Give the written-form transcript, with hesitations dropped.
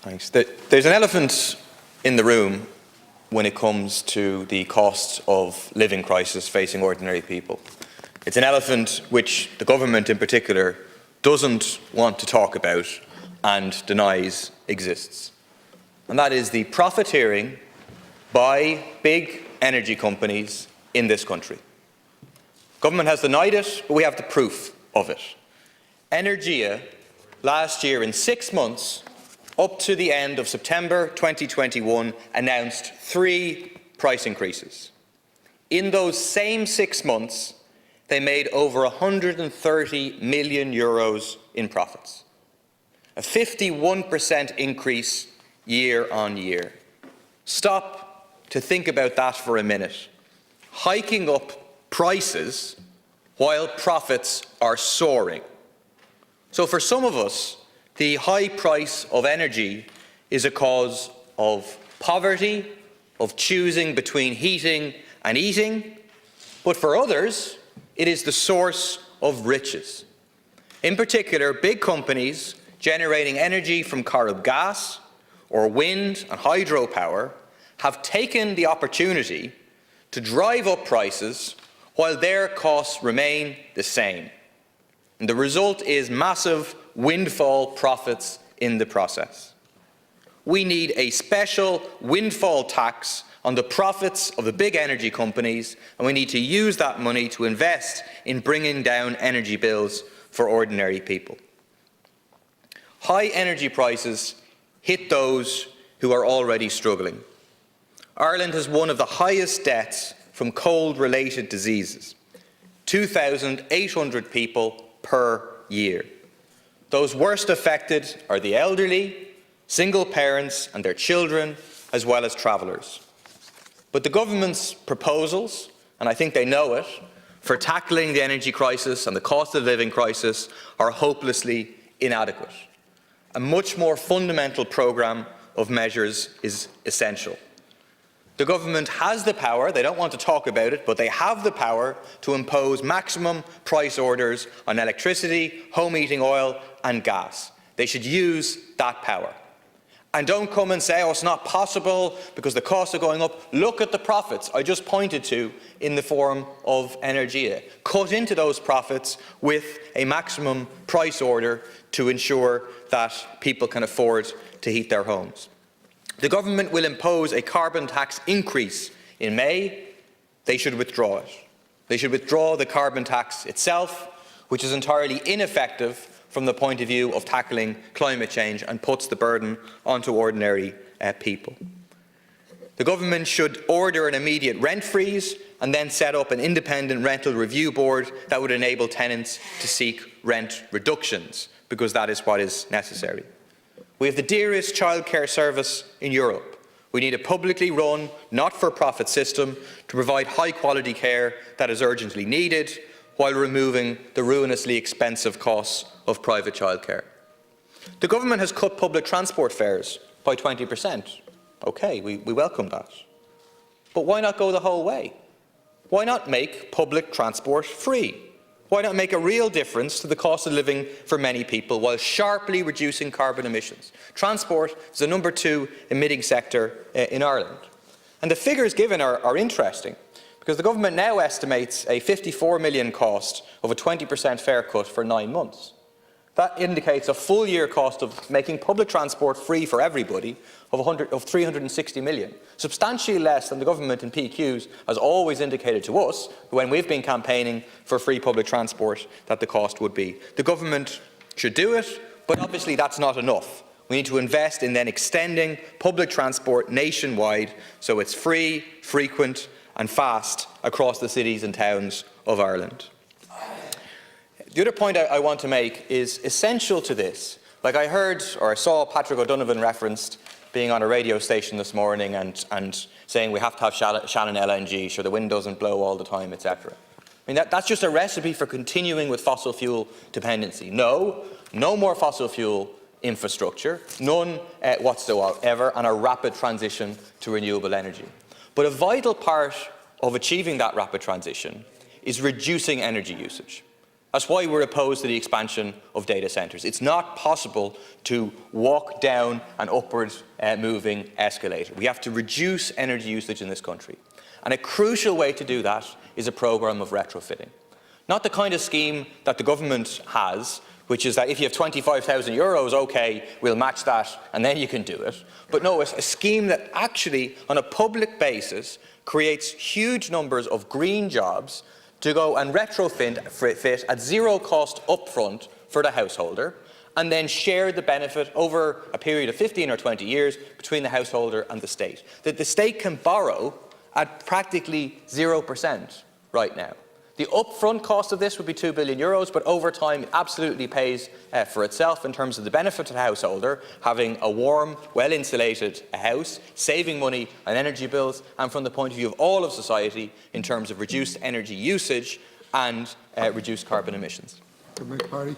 Thanks. There's an elephant in the room when it comes to the cost of living crisis facing ordinary people. It's an elephant which the government in particular doesn't want to talk about and denies exists. And that is the profiteering by big energy companies in this country. Government has denied it, but we have the proof of it. Energia last year, in 6 months, up to the end of September 2021, announced 3 price increases. In those same 6 months, they made over 130 million euros in profits, a 51% increase year on year. Stop to think about that for a minute. Hiking up prices while profits are soaring. So for some of us, the high price of energy is a cause of poverty, of choosing between heating and eating, but for others, it is the source of riches. In particular, big companies generating energy from coral gas or wind and hydropower have taken the opportunity to drive up prices while their costs remain the same. And the result is massive windfall profits in the process. We need a special windfall tax on the profits of the big energy companies, and we need to use that money to invest in bringing down energy bills for ordinary people. High energy prices hit those who are already struggling. Ireland has one of the highest deaths from cold-related diseases, 2,800 people per year. Those worst affected are the elderly, single parents and their children, as well as travellers. But the government's proposals, and I think they know it, for tackling the energy crisis and the cost of living crisis are hopelessly inadequate. A much more fundamental programme of measures is essential. The government has the power, they don't want to talk about it, but they have the power to impose maximum price orders on electricity, home heating oil and gas. They should use that power. And don't come and say, oh, it's not possible because the costs are going up. Look at the profits I just pointed to in the form of Energia. Cut into those profits with a maximum price order to ensure that people can afford to heat their homes. The government will impose a carbon tax increase in May. They should withdraw it. They should withdraw the carbon tax itself, which is entirely ineffective from the point of view of tackling climate change and puts the burden onto ordinary people. The government should order an immediate rent freeze and then set up an independent rental review board that would enable tenants to seek rent reductions, because that is what is necessary. We have the dearest childcare service in Europe. We need a publicly run, not-for-profit system to provide high-quality care that is urgently needed, while removing the ruinously expensive costs of private childcare. The government has cut public transport fares by 20%. OK, we welcome that. But why not go the whole way? Why not make public transport free? Why not make a real difference to the cost of living for many people while sharply reducing carbon emissions? Transport is the #2 emitting sector in Ireland. And the figures given are interesting, because the government now estimates a 54 million cost of a 20% fare cut for 9 months. That indicates a full year cost of making public transport free for everybody of 360 million, substantially less than the government in PQs has always indicated to us when we've been campaigning for free public transport that the cost would be. The government should do it, but obviously that's not enough. We need to invest in then extending public transport nationwide so it's free, frequent and fast across the cities and towns of Ireland. The other point I want to make is essential to this. Like I heard or I saw Patrick O'Donovan referenced being on a radio station this morning and saying we have to have Shannon LNG, sure the wind doesn't blow all the time, etc. I mean, that's just a recipe for continuing with fossil fuel dependency. No more fossil fuel infrastructure, none whatsoever, and a rapid transition to renewable energy. But a vital part of achieving that rapid transition is reducing energy usage. That's why we're opposed to the expansion of data centres. It's not possible to walk down an upward moving escalator. We have to reduce energy usage in this country. And a crucial way to do that is a programme of retrofitting. Not the kind of scheme that the government has, which is that if you have €25,000, OK, we'll match that and then you can do it. But no, it's a scheme that actually, on a public basis, creates huge numbers of green jobs to go and retrofit at zero cost upfront for the householder, and then share the benefit over a period of 15 or 20 years between the householder and the state. That the state can borrow at practically 0% right now. The upfront cost of this would be €2 billion, but over time it absolutely pays for itself in terms of the benefit to the householder, having a warm, well-insulated house, saving money on energy bills, and from the point of view of all of society in terms of reduced energy usage and reduced carbon emissions. Party.